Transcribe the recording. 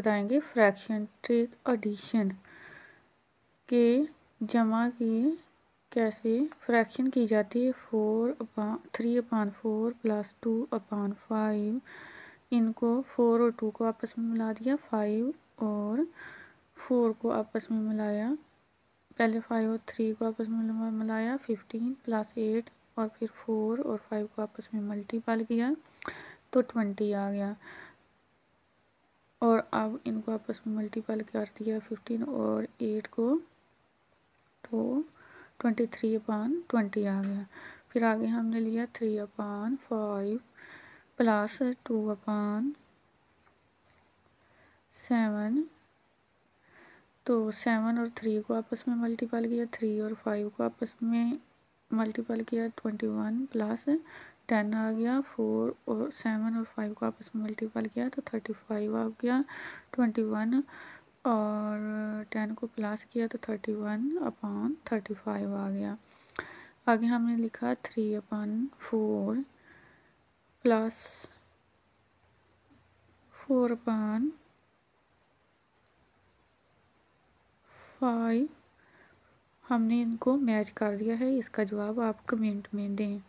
बताएंगे fraction trick addition के जमा की कैसे फ्रैक्शन की जाती है। 3/4 प्लस 2/5, इनको 4 और 2 को आपस में मिला दिया, 5 और 4 को आपस में मिलाया, पहले 5 और 3 को आपस में मिलाया, 15 प्लस 8 और फिर 4 और 5 को आपस में मल्टीपल किया तो 20 आ गया। और अब इनको आपस में मल्टीपल कर दिया 15 और 8 को, तो 23/20 आ गया। फिर आगे हमने लिया 3/5 प्लस 2/7, तो 7 और 3 को आपस में मल्टीपल किया, 3 और 5 को आपस में मल्टीपल किया, 21 प्लस 10 आ गया, 4 और 7 और 5 को आपस में मल्टीपल किया तो 35 आ गया, 21 और 10 को प्लस किया तो 31/35 आ गया। आगे हमने लिखा 3/4 प्लस 4/5, हमने इनको मैच कर दिया है। इसका जवाब आप कमेंट में दें।